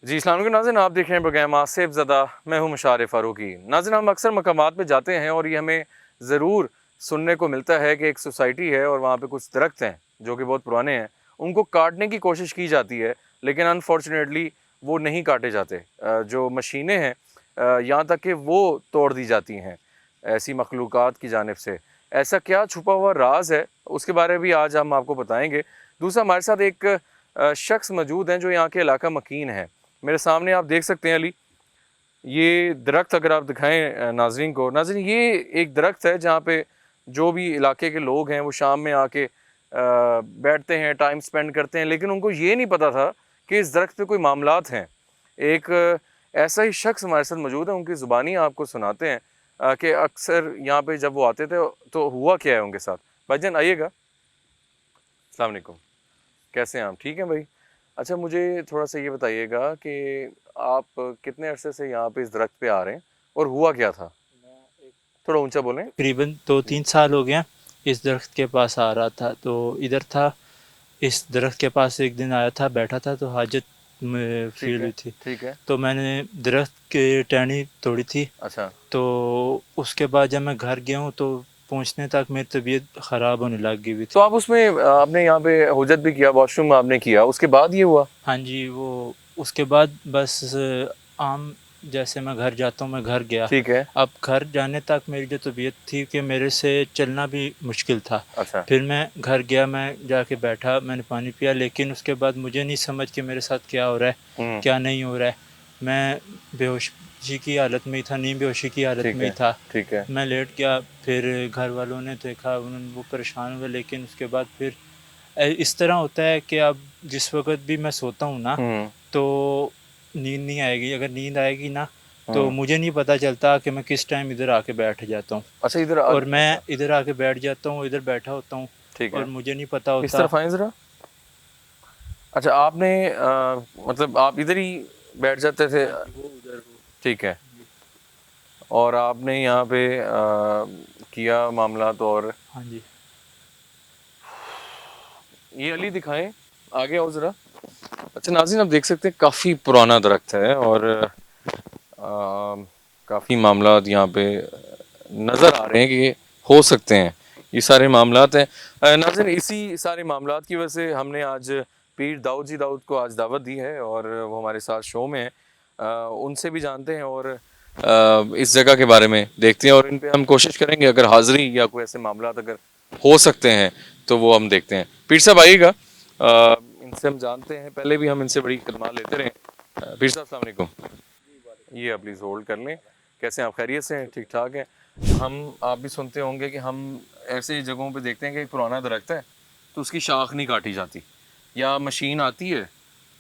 जी अस्सलाम वालेकुम नाज़रीन, आप देख रहे हैं प्रोग्राम आसिफ ज़दा। मैं हूं मुशारिफ फ़ारूकी। नाज़रीन, हम अक्सर मकामात पे जाते हैं और ये हमें ज़रूर सुनने को मिलता है कि एक सोसाइटी है और वहाँ पे कुछ दरख्त हैं जो कि बहुत पुराने हैं, उनको काटने की कोशिश की जाती है, लेकिन अनफॉर्चुनेटली वो नहीं काटे जाते। जो मशीनें हैं यहाँ तक कि वो तोड़ दी जाती हैं ऐसी मखलूक़ात की जानिब से। ऐसा क्या छुपा हुआ राज है, उसके बारे में भी आज हम आपको बताएँगे। दूसरा, हमारे साथ एक शख्स मौजूद हैं जो यहाँ के इलाका मकीन है। मेरे सामने आप देख सकते हैं अली, ये दरख्त अगर आप दिखाएं नाजरीन को। नाजरीन, ये एक दरख्त है जहाँ पे जो भी इलाके के लोग हैं वो शाम में आके बैठते हैं, टाइम स्पेंड करते हैं, लेकिन उनको ये नहीं पता था कि इस दरख्त पे कोई मामलात हैं। एक ऐसा ही शख्स हमारे साथ मौजूद है, उनकी ज़ुबानी आपको सुनाते हैं कि अक्सर यहाँ पे जब वो आते थे तो हुआ क्या है उनके साथ। भाईजान आइएगा। अस्सलाम वालेकुम, कैसे हैं आप? ठीक हैं भाई। अच्छा, मुझे थोड़ा सा ये बताइएगा कि आप कितने अरसे से यहाँ पे इस दरख्त पे आ रहे हैं और हुआ क्या था? थोड़ा ऊंचा बोलें। तकरीबन 2-3 साल हो गया इस दरख्त के पास आ रहा था। तो इधर था, इस दरख्त के पास एक दिन आया था, बैठा था तो हाजत में ठीक फील है, हुई थी। ठीक है। तो मैंने दरख्त की टहनी तोड़ी थी। अच्छा। तो उसके बाद जब मैं घर गया हूँ तो पहुँचने तक मेरी तबीयत ख़राब होने लग गई हुई तो थी। आप उसमें आपने यहाँ पे हुज्जत भी किया, वॉशरूम आपने किया, उसके बाद ये हुआ? हाँ जी, वो उसके बाद बस आम जैसे मैं घर जाता हूँ, मैं घर गया। ठीक है। अब घर जाने तक मेरी जो तबीयत थी कि मेरे से चलना भी मुश्किल था। अच्छा। फिर मैं घर गया, मैं जाके बैठा, मैंने पानी पिया, लेकिन उसके बाद मुझे नहीं समझ कि मेरे साथ क्या हो रहा है, हम्म। क्या नहीं हो रहा है। मैं बेहोशी की हालत में ही था, नींद बेहोशी की हालत ठीक में ही है, था। ठीक है। मैं लेट गया, फिर घर वालों ने देखा, उन्होंने वो परेशान हुए, लेकिन उसके बाद फिर इस तरह होता है कि अब जिस वक़्त भी मैं सोता हूँ ना, हम्म। तो नींद नहीं आएगी। अगर नींद आएगी ना, तो हम्म। मुझे नहीं पता चलता कि मैं किस टाइम इधर आके बैठ जाता हूँ। अच्छा, इधर और मैं अच्छा। इधर आके बैठ जाता हूँ, इधर बैठा होता हूँ ठीक और है, मुझे नहीं पता इस होता। तरफ आए ज़रा। अच्छा, आपने मतलब आप इधर ही बैठ जाते थे? हाँ जी, वो उधर वो। ठीक है। जी। और आपने यहाँ पे किया मामला तो, और हाँ जी। ये अली दिखाएं, आगे आओ ज़रा। अच्छा नाज़रीन, आप देख सकते हैं काफ़ी पुराना दरख्त है और काफ़ी मामलात यहाँ पे नज़र आ रहे हैं कि ये हो सकते हैं, ये सारे मामलात हैं। नाज़रीन, इसी सारे मामलात की वजह से हमने आज पीर दाऊद जी दाऊद को आज दावत दी है और वो हमारे साथ शो में हैं। उनसे भी जानते हैं और इस जगह के बारे में देखते हैं और इन पे हम कोशिश करेंगे, अगर हाज़िरी या कोई ऐसे मामलात अगर हो सकते हैं तो वो हम देखते हैं। पीर साहब आइएगा। इनसे हम जानते हैं, पहले भी हम इनसे बड़ी खदमात लेते रहे। पीर साहब अस्सलाम वालेकुम। ये आप प्लीज़ होल्ड कर लें। कैसे हैं आप? खैरियत से हैं? ठीक ठाक हैं? हम आप भी सुनते होंगे कि हम ऐसे जगहों पे देखते हैं कि एक पुराना दरख्त है तो उसकी शाख नहीं काटी जाती, या मशीन आती है,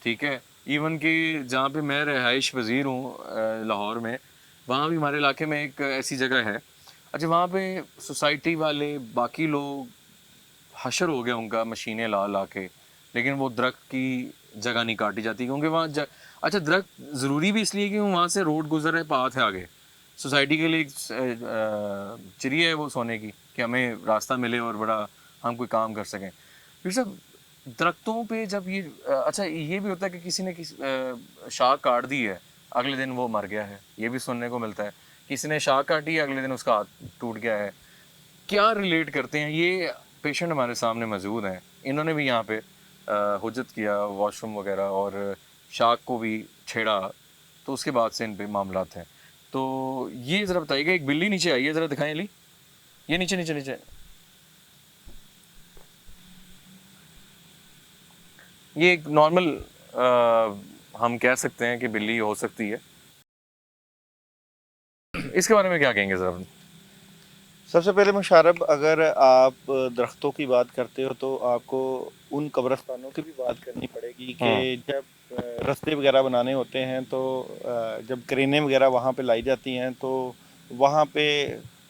ठीक है। इवन कि जहाँ पे मैं रहाइश पज़ीर हूँ लाहौर में, वहाँ भी हमारे इलाके में एक ऐसी जगह है। अच्छा, वहाँ पे सोसाइटी वाले बाकी लोग हशर हो गया उनका मशीनें ला ला के, लेकिन वो दरख्त की जगह नहीं काटी जाती क्योंकि वहाँ अच्छा, दरख्त ज़रूरी भी इसलिए कि वहाँ से रोड गुजर है, पाथ है आगे। सोसाइटी के लिए एक चिड़िया है वो सोने की, कि हमें रास्ता मिले और बड़ा हम कोई काम कर सकें। फिर सब दरख्तों पे जब ये अच्छा, ये भी होता है कि किसी ने शाख काट दी है, अगले दिन वो मर गया है, ये भी सुनने को मिलता है। किसी ने शाख काटी है, अगले दिन उसका हाथ टूट गया है। क्या रिलेट करते हैं ये? पेशेंट हमारे सामने मौजूद हैं, इन्होंने भी यहाँ पे हुज्जत किया वॉशरूम वगैरह और शाख को भी छेड़ा, तो उसके बाद से इन पे मामलात हैं। तो ये ज़रा बताइएगा, एक बिल्ली नीचे आई है, ज़रा दिखाएं अली। ये नीचे नीचे नीचे, ये एक नॉर्मल हम कह सकते हैं कि बिल्ली हो सकती है, इसके बारे में क्या कहेंगे ज़रा? सबसे पहले मुशारब, अगर आप दरख्तों की बात करते हो तो आपको उन कब्रस्तानों की भी बात करनी पड़ेगी कि हम्म। जब रास्ते वगैरह बनाने होते हैं तो जब क्रेनें वगैरह वहाँ पे लाई जाती हैं तो वहाँ पे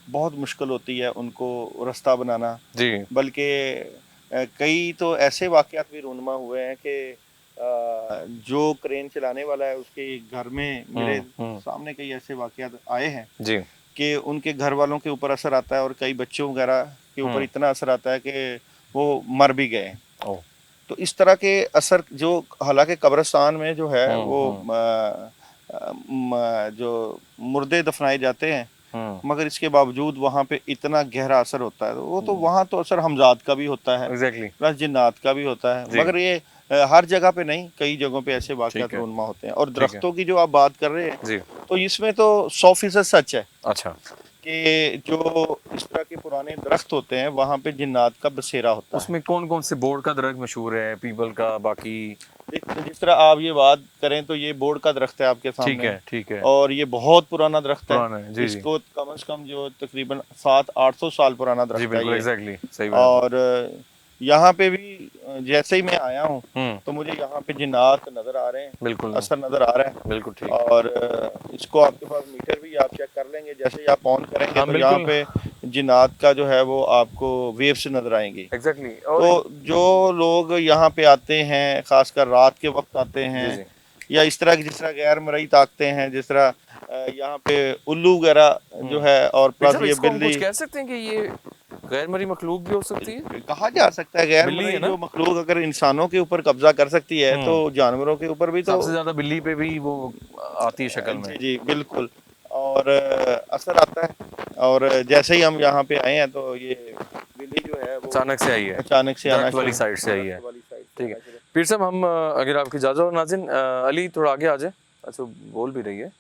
बहुत मुश्किल होती है उनको रास्ता बनाना। जी। बल्कि कई तो ऐसे वाक़यात भी रूनुमा हुए हैं कि जो क्रेन चलाने वाला है उसके घर में मेरे हम्म। सामने कई ऐसे वाक़यात आए हैं जी। कि उनके घर वालों के ऊपर असर आता है और कई बच्चों वगैरह के ऊपर हम्म। इतना असर आता है कि वो मर भी गए। ओ। तो इस तरह के असर जो, हालांकि कब्रिस्तान में जो है वो जो मुर्दे दफनाए जाते हैं, मगर इसके बावजूद वहाँ पे इतना गहरा असर होता है। वो तो वहाँ तो असर हमजाद का भी होता है, एग्जैक्टली प्लस जिन्नात का भी होता है, जी। मगर ये हर जगह पे नहीं, कई जगहों पे ऐसे वाक़यात ठीक है। रूनुमा होते हैं। और ठीक है। दरख्तों की जो आप बात कर रहे हैं, जी तो इसमें तो 100% सच है अच्छा कि जो इस तरह के पुराने दरख्त होते हैं वहाँ पे जिन्नात का बसेरा होता है। उसमें कौन कौन से बोर्ड का दरख्त मशहूर है, पीपल का, बाकी जिस तरह आप ये बात करें तो ये बोर्ड का दरख्त है आपके सामने, ठीक है और ये बहुत पुराना दरख्त है। पुराना है जी जी इसको कम से कम जो तकरीबन 700-800 साल पुराना जी दरख्त है बिल्कुल ये। एग्जैक्टली सही बात है। और यहाँ पे भी जैसे ही मैं आया हूँ हम्म तो मुझे यहाँ पे जिन्नात नज़र आ रहे हैं, बिल्कुल असर नज़र आ रहा है। बिल्कुल ठीक और इसको आपके पास मीटर भी आप चेक कर लेंगे, जैसे ही आप ऑन करेंगे हाँ तो यहाँ बिल्कुल पे जिन्नात का जो है वो आपको वेव्स नज़र आएंगी। एग्जैक्टली तो जो लोग यहाँ पे आते हैं, खासकर रात के वक्त आते जी हैं, जी या इस तरह की, जिस तरह गैर मरई ताकतें हैं, जिस तरह यहाँ पे उल्लू वगैरह जो है, और फिर प्लस साहब ये इसको हम बिल्ली, कुछ कह सकते हैं कि ये गैर मरी मखलूक भी हो सकती है, कहा जा सकता है गैर बिल्ली है मरई ना? जो मखलूक अगर इंसानों के ऊपर कब्जा कर सकती है तो जानवरों के ऊपर भी तो। सबसे ज्यादा बिल्ली पे भी वो आती है शक्ल में। जी जी बिल्कुल। और असर आता है। और जैसे ही हम यहाँ पे आए हैं तो ये बिल्ली जो है वो अचानक से आई है, अचानक से आना दरख्त वाली शुरू- साइड से आई है। दरख्त वाली साइड से ठीक है आना शुरू- पीर साहब, हम अगर आपकी इजाज़त हो नाज़रीन, अली थोड़ा आगे आ जाए। अच्छा बोल भी रही है,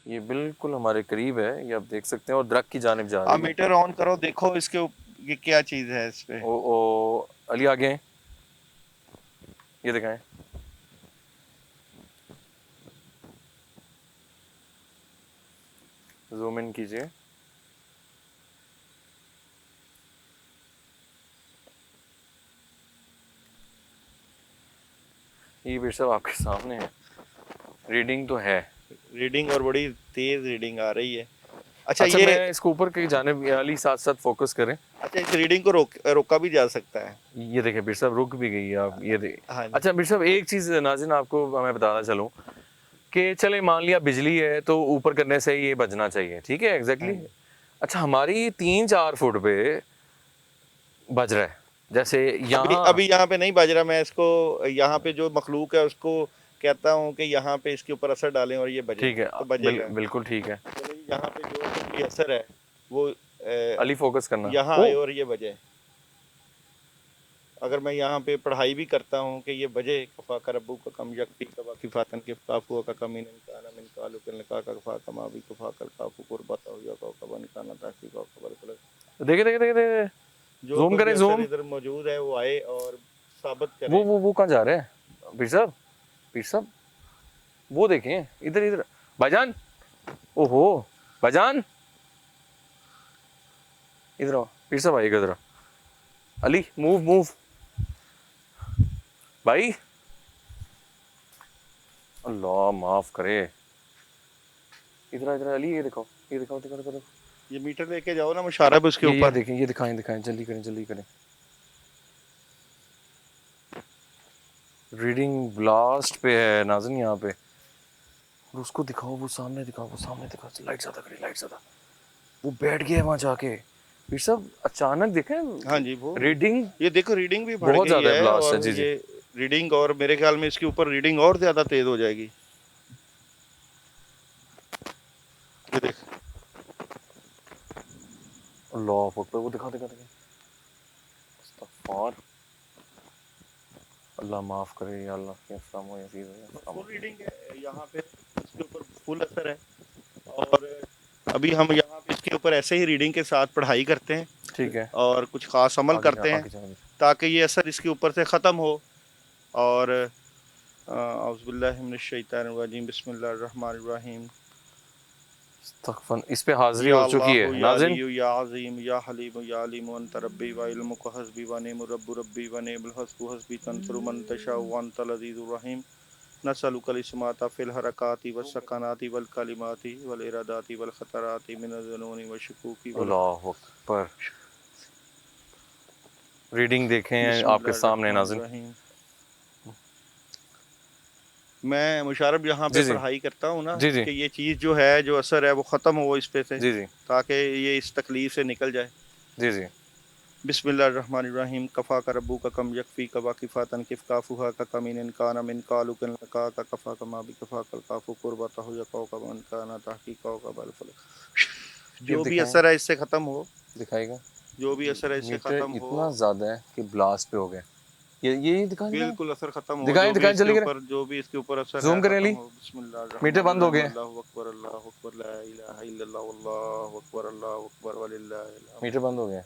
ये बिल्कुल हमारे करीब है, ये आप देख सकते हैं, और दरख्त की जानिब जा आप रही है। मीटर ऑन करो, देखो इसके ये क्या चीज़ है इस पे। ओ अली आगे हैं, ये दिखाएं। जूम इन कीजिए। ये पीर साहब आपके सामने है, रीडिंग तो है। रीडिंग, और बड़ी तेज रीडिंग आ रही है। अच्छा अच्छा ये, मैं इसको ऊपर की जानिब अली साथ साथ फोकस करें। अच्छा इस रीडिंग को रोका भी जा सकता है। ये देखें पीर साहब, रुक भी गई है, आप ये देखें। हाँ जी। अच्छा पीर साहब, एक चीज़ नाज़रीन आपको मैं बताना चलूँ कि चले मान लिया बिजली है तो ऊपर करने से ये बजना चाहिए, ठीक है एग्जैक्टली। अच्छा हमारी 3-4 फुट पे बज रहा है, जैसे अभी यहाँ अभी यहाँ पे नहीं बज रहा। मैं इसको यहाँ पे जो मखलूक है उसको कहता हूँ कि यहाँ पे इसके ऊपर असर डालें और ये बजे, ठीक है तो बजेगा। बिल्कुल ठीक है। चलिए यहाँ पे जो ये असर है वो अली फोकस करना। यहाँ ओ, आए और ये बजे। अगर मैं यहाँ पे पढ़ाई भी करता हूँ कि ये बजे, कफ़ा का रब्बू का कम यकफी का वाकिफ़ातन के काफ़ू का कम इन काना मिन कालु के निका का कफ़ा कमा भी कफ़ा कर काफ़ू कुर्बत हो या का बन काना ताकि का खबर कलर। देखे देखे देखे देखे, जो जूम तो करें, भी जूम। असर इधर मौजूद है वो आए और साबित करें। वो कहाँ जा रहे हैं पीर साहब वो देखें, इधर इधर भाईजान, ओहो भाईजान इधर आओ, पीर साहब आइएगा इधर। अली मूव मूव भाई, अल्लाह माफ करे, इधर इधर अली, ये दिखाओ ये दिखाओ दिखाओ दिखाओ। ये मीटर लेके जाओ ना मुशारफ उसके ये ऊपर। देखें, ये दिखाएं दिखाएं, जल्दी करें जल्दी करें। रीडिंग ब्लास्ट पे है नाज़रीन यहाँ पे, और उसको दिखाओ, वो सामने दिखाओ, वो सामने दिखाओ, लाइट ज़्यादा करें, लाइट ज़्यादा। वो बैठ गया है वहाँ जाके फिर सब अचानक देखें। हाँ जी, वो रीडिंग ये देखो रीडिंग भी बढ़ बहुत गई ज़्यादा है। ब्लास्ट और है जी जी। ये रीडिंग, और मेरे ख्याल में इसके ऊपर रीडिंग और ज़्यादा तेज़ हो जाएगी। ये देख, अल्लाह अकबर, वो दिखा दिखा दिखा, अस्तगफार, अल्लाह माफ़ करे या अल्लाह के अस्सलाम हो यजीद हो। फुल रीडिंग है यहाँ पे, इसके ऊपर फुल असर है। और अभी हम यहाँ पे इसके ऊपर ऐसे ही रीडिंग के साथ पढ़ाई करते हैं, ठीक है, और कुछ ख़ास अमल करते हैं ताकि ये असर इसके ऊपर से ख़त्म हो। और औज़ुबिल्लाहि मिनश शैतानिर रजीम, बिस्मिल्लाहिर्रहमानिर्रहीम। इस पे हाजिरी या हो चुकी है अल्लाहु या नाज़रीन। अलिय्यु या अज़ीम या हलीम या अलीम अंत रब्बी व इल्मुक हस्बी व नेमु रब्बु रब्बी व नेमुल हस्बु हस्बी तंसुरु मन तशा व अंतल अज़ीज़ुर रहीम। नसअलुकल इस्माता फिल हरकाति व सकनाति वल कलिमाति वल इरादाति वल खतराति मिनज़ ज़ुनूनि व शुकूकी वल। अल्लाह अकबर, रीडिंग देखें आपके सामने नाज़रीन। बिस्मिल्लाहिर्रहमानिर्रहीम। मैं मुशारफ यहाँ पे जी जी पढ़ाई करता हूँ ना जी जी कि ये चीज़ जो है, जो असर है वो ख़त्म हो इस पे से, जी जी ताकि ये इस तकलीफ़ से निकल जाए। जी जी। बिस्मिल्लाहिर्रहमानिर्रहीम कफ़ा का रब्बू का कम यकफ़ी का वाकिफ़ातन किफ़काफ़ुहा का कमीन इनकान मिन कालुकन लका का कफ़ा का मा भी कफ़ा कल काफ़ु कुर्बतहु यक़ौ का मन काना तहक़ीक़ौ का बल फलक। फिर जो भी दिखाएं, असर है इससे ख़त्म हो, दिखाएगा। जो भी असर है इससे मीटर ख़त्म हो, इतना ज़्यादा है कि ब्लास्ट पे हो गया। ये दिखाएं ना, बिल्कुल असर ख़त्म हो, दिखाएं दिखाएं जल्दी करें, जो भी इसके ऊपर असर है जूम करें ख़त्म अली। हो। मीटर बंद हो बिस्मिल्लाहिर्रहमानिर्रहीम गया, अल्लाहु अकबर ला इलाहा इल्लल्लाह अल्लाहु अकबर वलिल्लाहिल हम्द। मीटर बंद हो गया,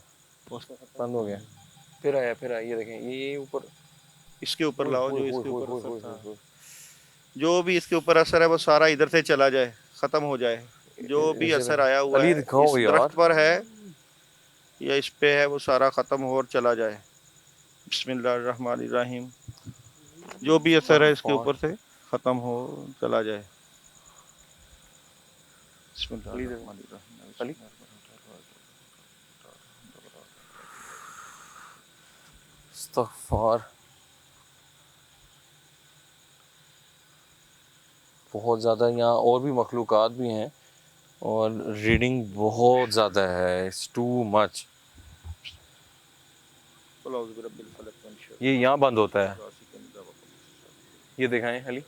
उसका ख़त्म बंद हो गया। फिर आया, फिर आया, ये देखें, ये ऊपर। इसके ऊपर ओए लाओ होए जो होए इसके होए ऊपर होए असर होए था, होए। जो भी इसके ऊपर असर है वो सारा इधर से चला जाए, ख़त्म हो जाए। जो भी इसे असर आया हुआ अली है दिखाओ इस यार। दरख्त पर है या इस पे है वो सारा ख़त्म हो और चला जाए। बिस्मिल्लाहिर्रहमानिर्रहीम। जो भी असर है इसके ऊपर से ख़त्म हो, चला जाए। अली अली इस्तग़फ़ार। बहुत ज़्यादा यहाँ और भी मखलूक़ात भी हैं और रीडिंग बहुत ज़्यादा है, इट्स टू मच। ये यहाँ बंद होता है, ये दिखाएं अली।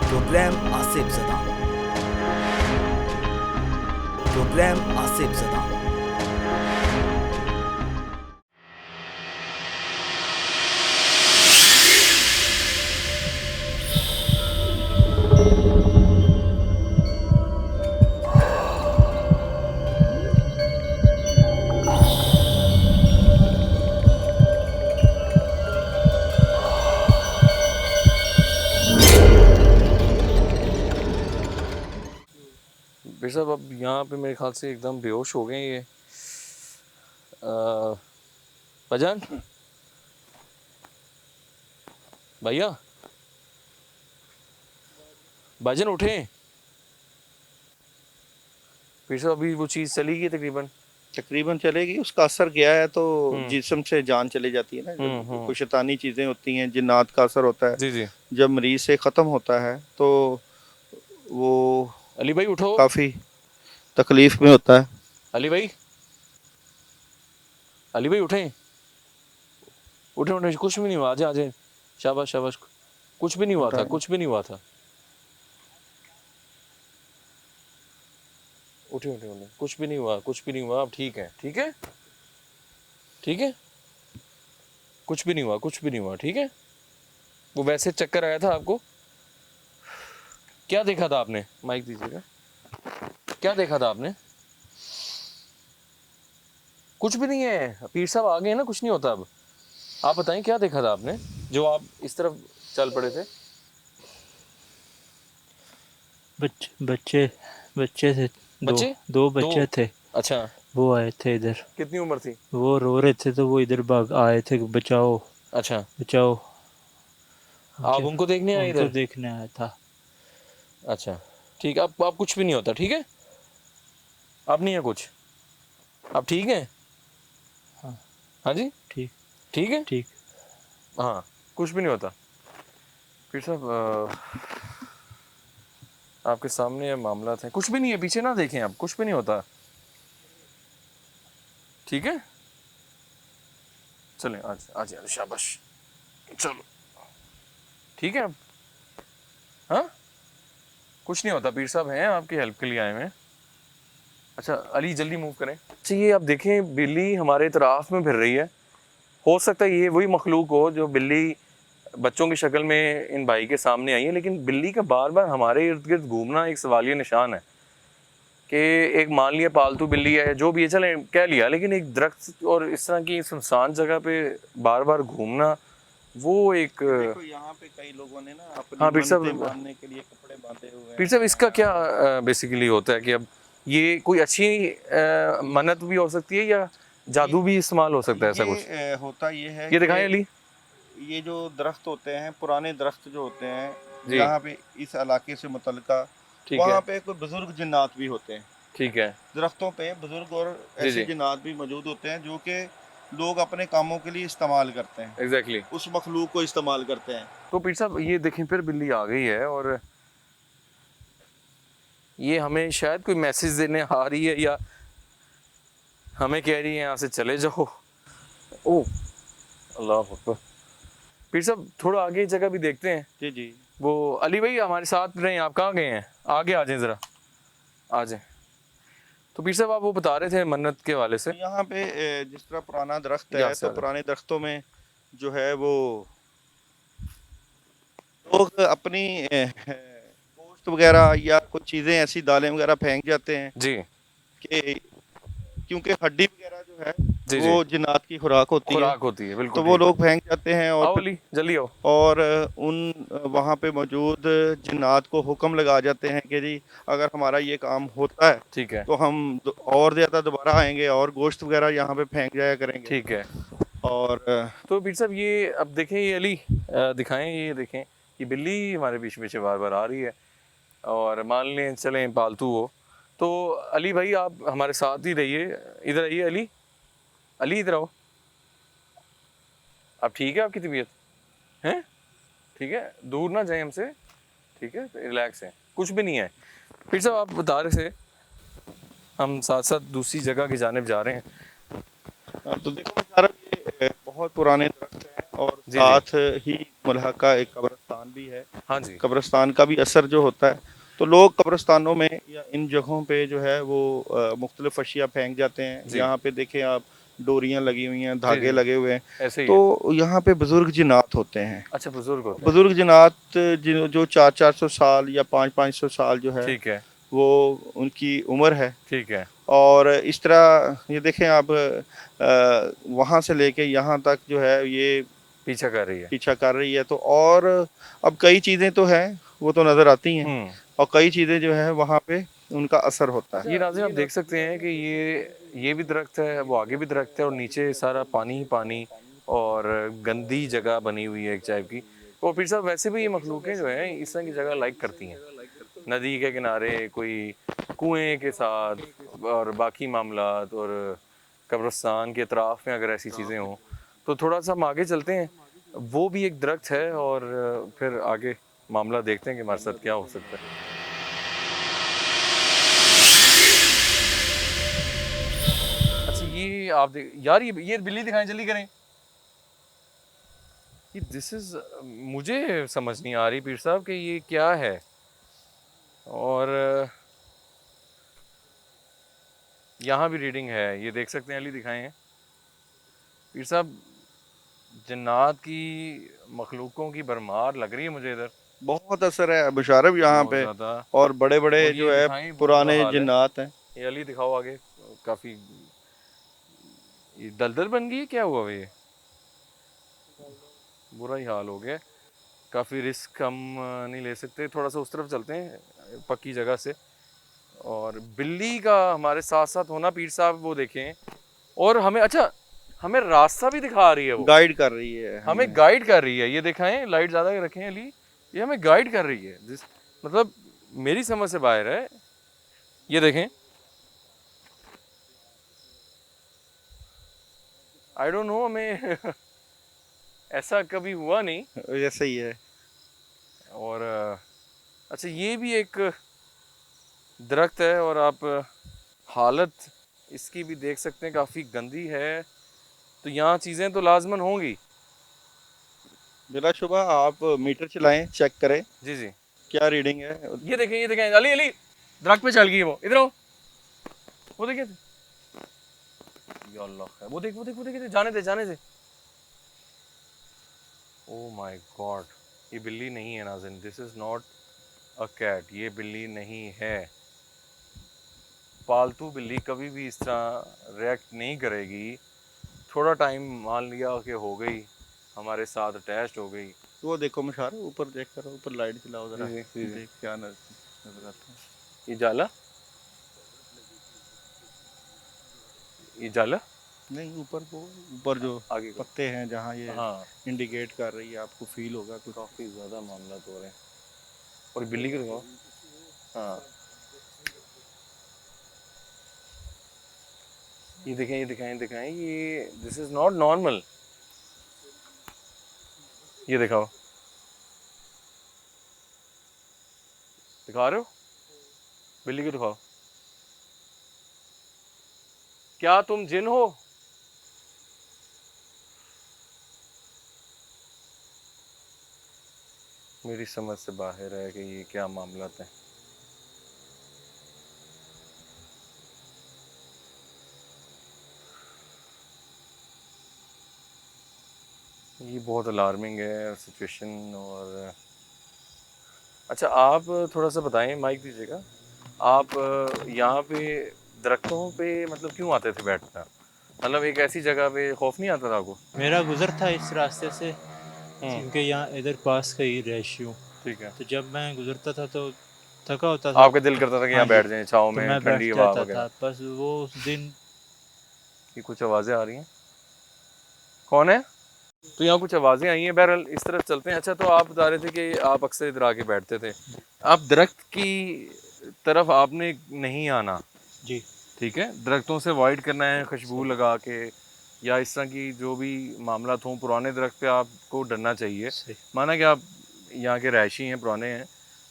Program Asif Zada, program Asif Zada. भाई साहब अब यहाँ पे मेरे ख्याल से एकदम बेहोश हो गए ये। भजन भैया, भजन उठे। फिर साहब अभी वो चीज़ चली गई तकरीबन। तकरीबन चलेगी, उसका असर गया है तो हम्म। जिस्म से जान चली जाती है ना। जब हम्म। कोई शैतानी चीज़ें होती हैं, जिन्नात का असर होता है, जी जी। जब मरीज से ख़त्म होता है तो वो अली भाई उठो, काफ़ी तकलीफ में होता है। अली भाई, अली भाई उठें, उठे उठे, कुछ भी नहीं हुआ, आजे आजे, शाबाश शाबाश, कुछ भी नहीं हुआ था, उठाएं। कुछ भी नहीं हुआ था। उठे उठे उठे, कुछ भी नहीं हुआ, कुछ भी नहीं हुआ, अब ठीक है, ठीक है, ठीक है, कुछ भी नहीं हुआ, कुछ भी नहीं हुआ, ठीक है। वो वैसे चक्कर आया था आपको, क्या देखा था आपने, माइक दीजिएगा, क्या देखा था आपने? कुछ भी नहीं है, पीर साहब आ गए हैं ना, कुछ नहीं होता अब। आप बताएं क्या देखा था आपने जो आप इस तरफ चल पड़े थे? बच्चे बच्चे थे, बच्चे? दो बच्चे थे। अच्छा, वो आए थे इधर, कितनी उम्र थी? वो रो रहे थे तो वो इधर भाग आए थे, बचाओ अच्छा, बचाओ। आप उनको देखने आए उनको इधर? देखने आया था। अच्छा, ठीक है, आप कुछ भी नहीं होता, ठीक है, आप नहीं है कुछ, आप ठीक हैं? हाँ हाँ जी, ठीक, ठीक है, ठीक। हाँ, कुछ भी नहीं होता। फिर साहब आपके सामने ये मामला है, कुछ भी नहीं है, पीछे ना देखें आप, कुछ भी नहीं होता, ठीक है, चलें आज आज आज, शाबाश, चलो, ठीक है अब, हाँ, कुछ नहीं होता, पीर साहब हैं आपकी हेल्प के लिए आए हुए हैं। अच्छा अली जल्दी मूव करें। अच्छा ये आप देखें, बिल्ली हमारे इतराफ में फिर रही है, हो सकता है ये वही मखलूक हो जो बिल्ली बच्चों की शक्ल में इन भाई के सामने आई है, लेकिन बिल्ली का बार बार हमारे इर्द गिर्द घूमना एक सवालिया निशान है कि एक मान लिया पालतू बिल्ली है, जो भी है, चले कह लिया, लेकिन एक दरख्त और इस तरह की सुनसान जगह पे बार बार घूमना, वो एक देखो यहाँ पे कई लोगों ने ना अपनी हाँ, पीर मन्नतें साहब, मानने के लिए कपड़े बांधे हुए हैं। पीर साहब इसका क्या बेसिकली होता है कि अब ये कोई अच्छी मन्नत भी हो सकती है या जादू भी इस्तेमाल हो सकता है ऐसा कुछ? होता ये है ये दिखाएं कि अली। ये जो दरख्त होते हैं, पुराने दरख्त जो होते हैं जी। यहाँ पे इस इलाके से मुतल्लिका, ठीक वहाँ है। पे कोई बुजुर्ग जिन्नात भी होते हैं। ठीक है। दरख्तों पे बुजुर्ग और जी ऐसे जी। जिन्नात भी मौजूद होते हैं जो कि लोग अपने कामों के लिए इस्तेमाल करते हैं, एग्जैक्टली। उस मखलूक को इस्तेमाल करते हैं। तो पीर साहब ये देखें फिर बिल्ली आ गई है और ये हमें शायद कोई मैसेज देने आ रही है या हमें कह रही है यहाँ से चले जाओ। ओ अल्लाह अकबर। पीर साहब थोड़ा आगे जगह भी देखते हैं। जी जी। वो अली भाई हमारे साथ रहें, आप कहाँ गए हैं? आगे आ जाएं ज़रा, आ जाएं। तो पीर साहब आप वो बता रहे थे मन्नत के वाले से। तो यहाँ पे जिस तरह पुराना दरख्त यहाँ है, से तो आ जाओ। पुराने दरख्तों में जो है वो लोग अपनी गोश्त वगैरह या कुछ चीज़ें ऐसी दालें वगैरह फेंक जाते हैं जी कि क्योंकि हड्डी वगैरह जो है जी जी। वो जिन्नात की खुराक होती है, खुराक होती है, बिल्कुल तो वो ठीक। लोग फेंक जाते हैं और आओ फिर अली जल्दी आओ। और उन वहाँ पे मौजूद जिन्नात को हुक्म लगा जाते हैं कि जी अगर हमारा ये काम होता है ठीक है। तो हम और ज़्यादा दोबारा आएंगे और गोश्त वगैरह यहाँ पे फेंक जाया करेंगे। ठीक है। और तो पीर साहब ये अब देखें, ये अली दिखाएं, ये देखें ये बिल्ली हमारे पीछे पीछे बार बार आ रही है और मान लें चलें पालतू हो। तो अली भाई आप हमारे साथ ही रहिए, इधर आइए अली। अली इधर आओ। अब ठीक है आपकी तबीयत है? ठीक है, दूर ना जाए हमसे, ठीक है, रिलैक्स है, कुछ भी नहीं है। फिर साहब आप बता रहे थे, हम साथ साथ दूसरी जगह की जानिब जा रहे हैं। तो देखो सारा ये बहुत पुराने दरख्त हैं और जी, साथ ही मुल्हका एक कब्रिस्तान भी है। हाँ जी। कब्रिस्तान का भी असर जो होता है, तो लोग कब्रिस्तानों में या इन जगहों पे जो है वो मुख्तलिफ अशिया फेंक जाते हैं। जी। यहाँ पे देखें आप, डोरियाँ लगी हुई हैं, धागे जी। लगे हुए हैं, ऐसे ही है। तो यहाँ पे बुजुर्ग जिन्नात होते हैं। अच्छा बुजुर्ग होते हैं। बुजुर्ग जिन्नात जो 400-400 साल या 500-500 साल जो है ठीक है। वो उनकी उम्र है। ठीक है। और इस तरह ये देखें आप, वहाँ से लेके यहाँ तक जो है ये पीछा कर रही है। पीछा कर रही है। तो और अब कई चीज़ें तो हैं वो तो नज़र आती हैं और कई चीज़ें जो है वहाँ पे उनका असर होता है। ये नाज़रीन आप देख सकते हैं कि ये भी दरख्त है, वो आगे भी दरख्त है और नीचे सारा पानी ही पानी और गंदी जगह बनी हुई है एक टाइप की। और फिर साहब वैसे भी ये मखलूकें जो हैं इस तरह की जगह लाइक करती हैं, नदी के किनारे कोई कुएं के साथ और बाकी मामलात, और कब्रिस्तान के अतराफ़ में अगर ऐसी चीज़ें हों तो थोड़ा सा हम आगे चलते हैं। वो भी एक दरख्त है और फिर आगे मामला देखते हैं कि हमारे साथ क्या हो सकता है। अच्छा ये आप देख यार, ये बिल्ली दिखाएं, जल्दी करें। ये दिस इज, मुझे समझ नहीं आ रही पीर साहब कि ये क्या है। और यहाँ भी रीडिंग है, ये देख सकते हैं, अली दिखाएं हैं पीर साहब। जन्नात की मखलूकों की भरमार लग रही है मुझे इधर, बहुत असर है मुशारफ यहाँ बहुत पे, ज़्यादा। और बड़े बड़े और जो ये है दिखाएं, बहुत बुरा पुराने हाल है। जिन्नात हैं। ये अली दिखाओ आगे, काफ़ी ये दलदल बन गई है, क्या हुआ ये? बुरा ही हाल हो गया। काफ़ी रिस्क हम नहीं ले सकते, थोड़ा सा उस तरफ चलते हैं पक्की जगह से। और बिल्ली का हमारे साथ साथ होना पीर साहब, वो देखें, और हमें अच्छा हमें रास्ता भी दिखा रही है, वो गाइड कर रही है हमें गाइड कर रही है। ये दिखाएं, लाइट ज़्यादा रखें अली, ये हमें गाइड कर रही है जिस मतलब मेरी समझ से बाहर है। ये देखें, आई डोंट नो, हमें ऐसा कभी हुआ नहीं। ऐसे ही है। और अच्छा ये भी एक दरख्त है और आप हालत इसकी भी देख सकते हैं, काफ़ी गंदी है। तो यहाँ चीज़ें तो लाजमन होंगी। बिला शुबा आप मीटर चलाएं, चेक करें जी जी। क्या रीडिंग है। ये देखें अली, अली दरख्त पे चल गई है वो, इधर आओ, वो देखे, या अल्लाह है, वो देख, जाने दे, जाने दे। ओ माय गॉड, ये बिल्ली नहीं है नाज़रीन, this is not a cat, ये बिल्ली नहीं है। पालतू बिल्ली कभी भी इस तरह रिएक्ट नहीं करेगी। थोड़ा टाइम मान लिया कि हो गई, हमारे साथ अटैच्ड हो गई। वो देखो मुशारफ, ऊपर देख कर, ऊपर लाइट चलाओ जरा, जी, जी, जी। देख क्या नजर आता है। ये जाला, ये जाला, नहीं, ऊपर वो ऊपर जो आगे को। पत्ते हैं जहाँ ये हाँ इंडिकेट कर रही है, आपको फील होगा कुछ। काफ़ी ज़्यादा मामला हो रहे हैं। और बिल्ली को दिखाओ। हाँ ये दिखाएं, ये दिखाएं, दिखाएं, ये दिस इज़ नॉट नॉर्मल। ये दिखाओ, दिखा रहे हो? बिल्ली को दिखाओ। क्या तुम जिन हो? मेरी समझ से बाहर है कि ये क्या मामला है। ये बहुत अलार्मिंग है सिचुएशन। और अच्छा आप थोड़ा सा बताएं, माइक दीजिएगा। आप यहाँ पे दरख्तों पे मतलब क्यों आते थे बैठना? मतलब एक ऐसी जगह पे खौफ नहीं आता था आपको? मेरा गुज़र था इस रास्ते से, हम्म, क्योंकि यहाँ इधर पास का ही रहायशी हूँ। ठीक है। तो जब मैं गुज़रता था तो थका होता था। आपका दिल करता था कि हाँ यहाँ जी, बैठ जाएं छाँव तो में, मैं बैठ ठंडी हवा जाता वगैरह। था। बस वो उस दिन ये कुछ आवाज़ें आ रही हैं, कौन है? तो यहाँ कुछ आवाज़ें आई हैं। बहरहाल इस तरफ चलते हैं। अच्छा तो आप बता रहे थे कि आप अक्सर इधर आके बैठते थे। आप दरख्त की तरफ आपने नहीं आना, जी ठीक है? दरख्तों से अवॉइड करना है, खुशबू लगा के या इस तरह की जो भी मामला हों। पुराने दरख्त पे आपको डरना चाहिए। सही। माना कि आप यहाँ के रहायशी हैं, पुराने हैं,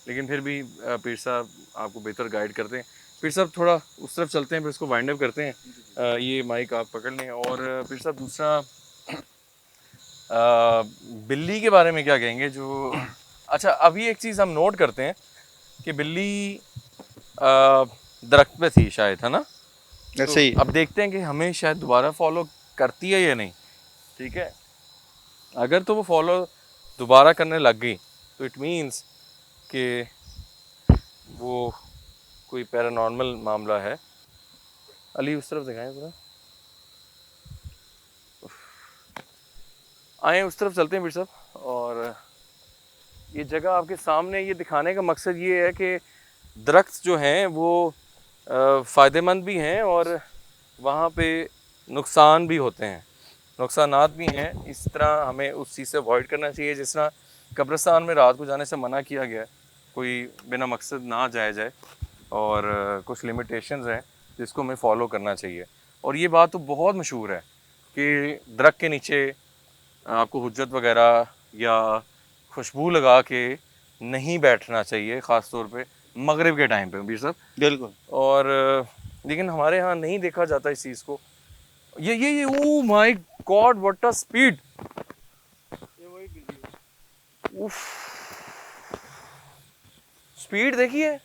लेकिन फिर भी पीर साहब आपको बेहतर गाइड करते हैं। पीर साहब थोड़ा उस तरफ चलते हैं, फिर इसको वाइंड अप करते हैं। ये माइक आप पकड़ लें। और पीर साहब दूसरा बिल्ली के बारे में क्या कहेंगे जो अच्छा अभी एक चीज़ हम नोट करते हैं कि बिल्ली दरख्त पे थी शायद, है ना? ऐसे ही तो अब देखते हैं कि हमें शायद दोबारा फॉलो करती है या नहीं। ठीक है, अगर तो वो फॉलो दोबारा करने लग गई तो इट मीन्स कि वो कोई पैरानॉर्मल मामला है। अली उस तरफ दिखाएं ज़रा, आए उस तरफ चलते हैं फिर साहब। और ये जगह आपके सामने, ये दिखाने का मकसद ये है कि दरख्त जो हैं वो फ़ायदेमंद भी हैं और वहाँ पे नुकसान भी होते हैं, नुकसानात भी हैं। इस तरह हमें उस चीज़ से अवॉइड करना चाहिए। जिस तरह कब्रिस्तान में रात को जाने से मना किया गया है, कोई बिना मकसद ना जाया जाए। और कुछ लिमिटेशंस हैं जिसको हमें फॉलो करना चाहिए। और ये बात तो बहुत मशहूर है कि दरख्त के नीचे आपको हुज्जत वगैरह या खुशबू लगा के नहीं बैठना चाहिए, ख़ास तौर पे मगरिब के टाइम पे भी सब। बिल्कुल। और लेकिन हमारे यहाँ नहीं देखा जाता इस चीज़ को। ये oh my God what a speed! उफ, स्पीड देखिए।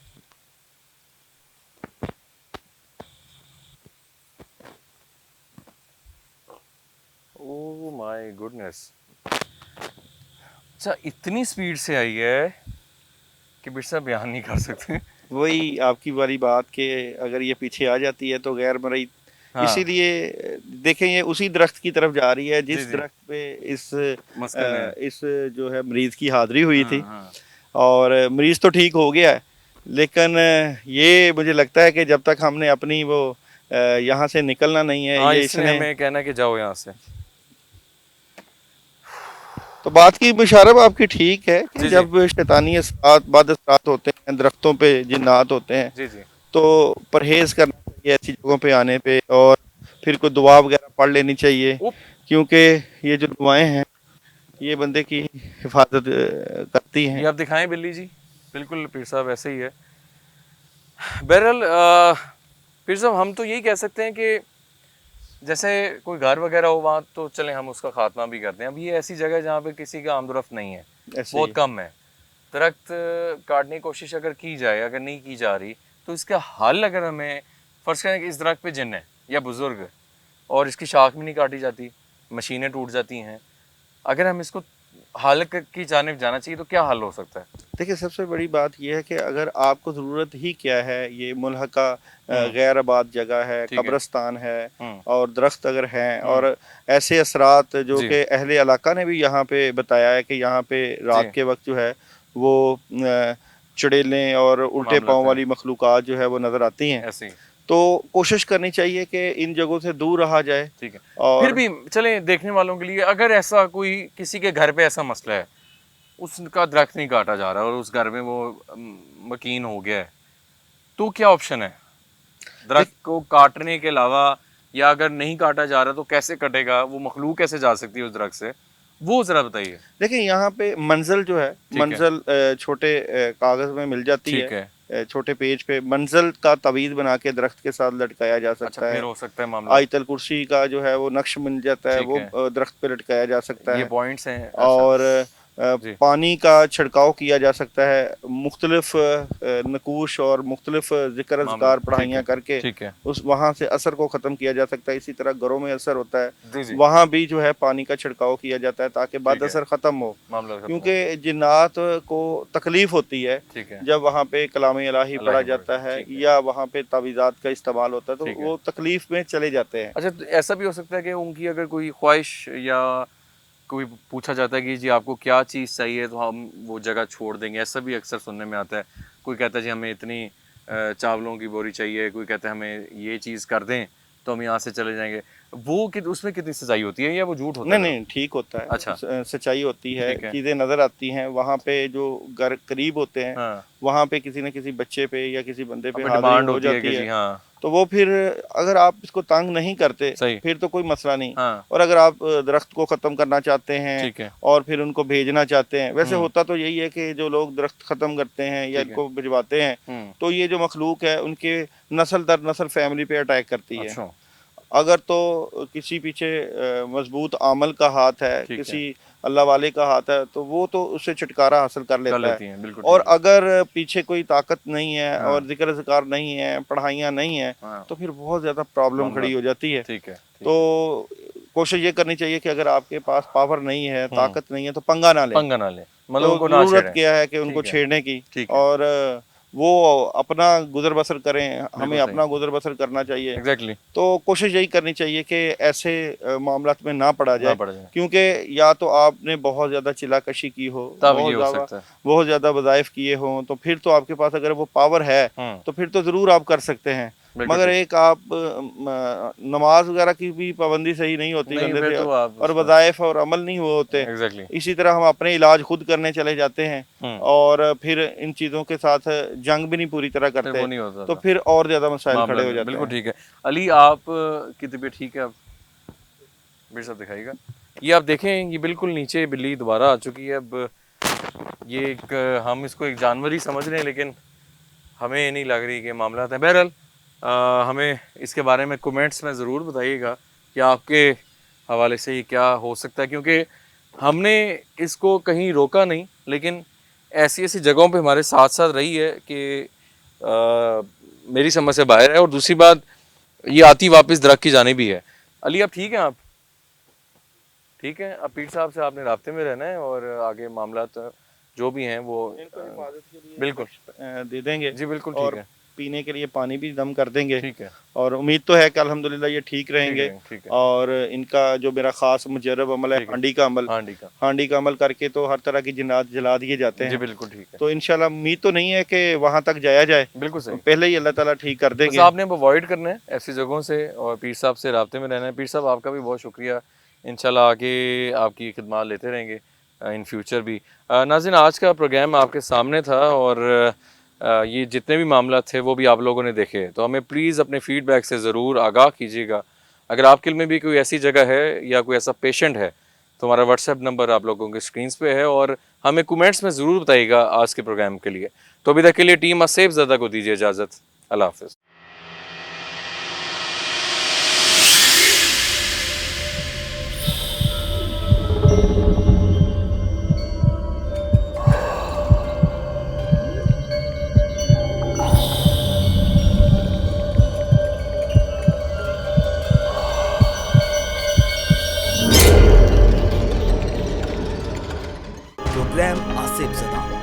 Oh my goodness. अच्छा इतनी स्पीड से आई है कि बिरसा बयान नहीं कर सकते। वही आपकी वाली बात कि अगर ये पीछे आ जाती है तो गैर मरई, हाँ इसीलिए देखें ये उसी दरख्त की तरफ जा रही है जी जिस जी, दरख्त पे मस्कन है। इस जो है मरीज की हाजिरी हुई हाँ थी। हाँ और मरीज तो ठीक हो गया है, लेकिन ये मुझे लगता है कि जब तक हमने अपनी वो यहाँ से निकलना नहीं है, हाँ, ये इसने इसने हमें कहना कि जाओ यहाँ से। तो बात की मुशारफ आपकी ठीक है कि जी जी जब शैतानी असरात बाद असरात होते हैं, दरख्तों पे जिन्नात होते हैं, जी जी। तो परहेज़ करना चाहिए ऐसी जगहों पे आने पे। और फिर कोई दुआ वगैरह पढ़ लेनी चाहिए, उप, क्योंकि ये जो दुआएं हैं ये बंदे की हिफाजत करती ये हैं। आप दिखाएं बिल्ली जी। बिल्कुल पीर साहब ऐसे ही है। बहरहाल पीर साहब हम तो यही कह सकते हैं कि जैसे कोई घर वगैरह हो वहाँ तो चलें हम उसका खात्मा भी करते हैं। अब ये ऐसी जगह है जहाँ पे किसी का आमदोरफ्त नहीं है, ऐसे बहुत ही कम है। दरख्त काटने की कोशिश अगर की जाए, अगर नहीं की जा रही, तो इसका हल अगर हमें फ़र्ज़ करें कि इस दरख्त पे जिन है या बुज़ुर्ग और इसकी शाख भी नहीं काटी जाती, मशीनें टूट जाती हैं, अगर हम इसको हल की जानिब जाना चाहिए तो क्या हल हो सकता है? देखिए, सबसे बड़ी बात यह है कि अगर आपको ज़रूरत ही क्या है, ये मुल्हका हम्म, गैर आबाद जगह है, ठीक है। कब्रिस्तान है हम्म, और दरख्त अगर हैं हम्म, और ऐसे असरात जो जी कि अहले इलाका ने भी यहाँ पे बताया है कि यहाँ पे रात जी, के वक्त जो है वो चुड़ैलें और उल्टे मामला पाँव है वाली मखलूक़ात जो है वो नज़र आती हैं। ऐसे ही। तो कोशिश करनी चाहिए कि इन जगहों से दूर रहा जाए। ठीक है। और फिर भी चलें देखने वालों के लिए, अगर ऐसा कोई किसी के घर पे ऐसा मसला है, उसका दरख्त नहीं काटा जा रहा और उस घर में वो मकीन हो गया है, तो क्या ऑप्शन है दरख्त को काटने के अलावा? या अगर नहीं काटा जा रहा तो कैसे कटेगा, वो मखलूक कैसे जा सकती है उस दरख्त से, वो जरा बताइए। देखिए यहाँ पे मंजिल जो है, ठीक है। मंजिल छोटे कागज में मिल जाती ठीक है, है। छोटे पेज पे मंजिल का तवीज़ बना के दरख्त के साथ लटकाया जा सकता अच्छा, है। फिर हो सकता है मामला। आयतल कुर्सी का जो है वो नक्श मिल जाता है, ठीक वो है। दरख्त पे लटकाया जा सकता ये है। पॉइंट्स हैं। अच्छा। और जी। पानी का छिड़काव किया जा सकता है, मुख्तलिफ नकूश और मुख्तलिफ जिक्र मामला, अज़कार ठीक पढ़ाइयाँ है, करके ठीक है। उस वहाँ से असर को ख़त्म किया जा सकता है। इसी तरह घरों में असर होता है, जी जी, वहाँ भी जो है पानी का छिड़काव किया जाता है ताकि बाद ठीक है। असर ख़त्म हो, मामला खत्म हो। क्योंकि जिन्नात को तकलीफ होती है ठीक है। जब वहाँ पे कलाम इलाही अल्लाह पढ़ा ही जाता है ठीक है। या वहाँ पे तावीज़ात का इस्तेमाल होता है, तो ठीक है। वो तकलीफ में चले जाते हैं। अच्छा, तो ऐसा भी हो सकता है कि उनकी अगर कोई ख्वाहिश या कोई पूछा जाता है कि जी आपको क्या चीज़ चाहिए तो हम वो जगह छोड़ देंगे, ऐसा भी अक्सर सुनने में आता है। कोई कहता है जी हमें इतनी चावलों की बोरी चाहिए, कोई कहता है हमें ये चीज़ कर दें तो हम यहाँ से चले जाएंगे। वो उसमें कितनी सच्चाई होती है या वो झूठ होता है? नहीं, ठीक होता है। अच्छा। सच्चाई होती है, ठीक है। चीज़ें नज़र आती हैं। वहाँ पे जो घर करीब होते हैं, हाँ, वहाँ पे किसी न किसी बच्चे पे या किसी बंदे पे अब हाजिरी डिमांड हो होती है जाती कि है, जी हाँ तो वो फिर अगर आप इसको तंग नहीं करते सही। फिर तो कोई मसला नहीं। हाँ, और अगर आप दरख्त को ख़त्म करना चाहते हैं ठीक है। और फिर उनको भेजना चाहते हैं, वैसे हम्म। होता तो यही है कि जो लोग दरख्त ख़त्म करते हैं या ठीक है। इनको भिजवाते हैं, तो ये जो मखलूक है उनके नस्ल दर नस्ल फैमिली पे अटैक करती है। अच्छा, अगर तो किसी पीछे मजबूत आमल का हाथ है, ठीक है। किसी अल्लाह वाले का हाथ है, तो वो तो उससे छुटकारा हासिल कर कर लेता लेती है। हैं, बिल्कुल और ठीक है। अगर पीछे कोई ताकत नहीं है हाँ। और जिक्र ज़िकार नहीं है, पढ़ाइयाँ नहीं है, हाँ, तो फिर बहुत ज़्यादा प्रॉब्लम मामला- खड़ी हो जाती है। ठीक है। तो कोशिश ये करनी चाहिए कि अगर आपके पास पावर नहीं है, ताकत नहीं है, तो पंगा ना लें। पंगा ना ले, मतलब तो उनको ना ज़रूरत छेड़ें। क्या है कि उनको ठीक है। छेड़ने की, ठीक है। और वो अपना गुजर बसर करें, हमें सही। अपना गुजर बसर करना चाहिए। एग्जैक्टली, तो कोशिश यही करनी चाहिए कि ऐसे मामलात में ना पड़ा ना जाए, पड़ जाए, क्योंकि या तो आपने बहुत ज़्यादा चिलाकशी की हो, तब ये हो सकता है। बहुत ज़्यादा वज़ाइफ किए हों, तो फिर तो आपके पास अगर वो पावर है तो फिर तो ज़रूर आप कर सकते हैं। बिल्कुल मगर ठीक। एक आप नमाज वगैरह की भी पाबंदी सही नहीं होती नहीं, बंदे फिर से, तो आप और उसमें- वज़ाइफ और अमल नहीं हुए होते। एग्जैक्टली। इसी तरह हम अपने इलाज खुद करने चले जाते हैं और फिर इन चीज़ों के साथ जंग भी नहीं पूरी तरह फिर करते, वो नहीं होता तो था। फिर और ज़्यादा मसाइल मामला खड़े हो में, जाते बिल्कुल हैं। ठीक है। अली, आप की तबीयत ठीक है? आप मेरे साथ दिखाइएगा। ये आप देखें, ये बिल्कुल नीचे बिल्ली दोबारा आ चुकी है। अब ये एक, हम इसको एक जानवर ही समझ रहे हैं, लेकिन हमें नहीं लग रही कि मामला है। बहरहाल हमें इसके बारे में कमेंट्स में ज़रूर बताइएगा कि आपके हवाले से ये क्या हो सकता है, क्योंकि हमने इसको कहीं रोका नहीं, लेकिन ऐसी ऐसी जगहों पे हमारे साथ साथ रही है कि मेरी समझ से बाहर है। और दूसरी बात, ये आती वापस दरख्त की जाने भी है। अली, आप ठीक हैं? आप ठीक हैं? अब पीर साहब से आपने राब्ते में रहना है और आगे मामला जो भी हैं वो बिल्कुल दे देंगे जी, बिल्कुल और ठीक है, पीने के लिए पानी भी दम कर देंगे। ठीक है, और उम्मीद तो है कि अल्हम्दुलिल्लाह ये ठीक रहेंगे। ठीक है। और इनका जो मेरा खास मुजर्रब अमल है, ठीक है। हांडी का अमल, हाँ, ठीक है हांडी का अमल करके तो हर तरह की जिन्नात जला दिए जाते जी, हैं। बिल्कुल ठीक है, तो इंशाल्लाह उम्मीद तो नहीं है कि वहाँ तक जाया जाए, बिल्कुल सही। पहले ही अल्लाह ताला ठीक कर बस देंगे। आपने अब अवॉइड करना है ऐसी जगहों से और पीर साहब से राब्ते में रहना है। पीर साहब, आपका भी बहुत शुक्रिया। इंशाल्लाह आगे आपकी खिदमत लेते रहेंगे इन फ्यूचर भी। नाज़रीन, आज का प्रोग्राम आपके सामने था और ये जितने भी मामला थे वो भी आप लोगों ने देखे, तो हमें प्लीज़ अपने फीडबैक से ज़रूर आगाह कीजिएगा। अगर आपके में भी कोई ऐसी जगह है या कोई ऐसा पेशेंट है तो हमारा व्हाट्सएप नंबर आप लोगों के स्क्रीन पे है और हमें कमेंट्स में ज़रूर बताइएगा आज के प्रोग्राम के लिए। तो अभी तक के लिए टीम आसेफ ज़दा को दीजिए इजाज़त। अल्लाह हाफ़िज़। प्रोग्राम आसिफ ज़दा।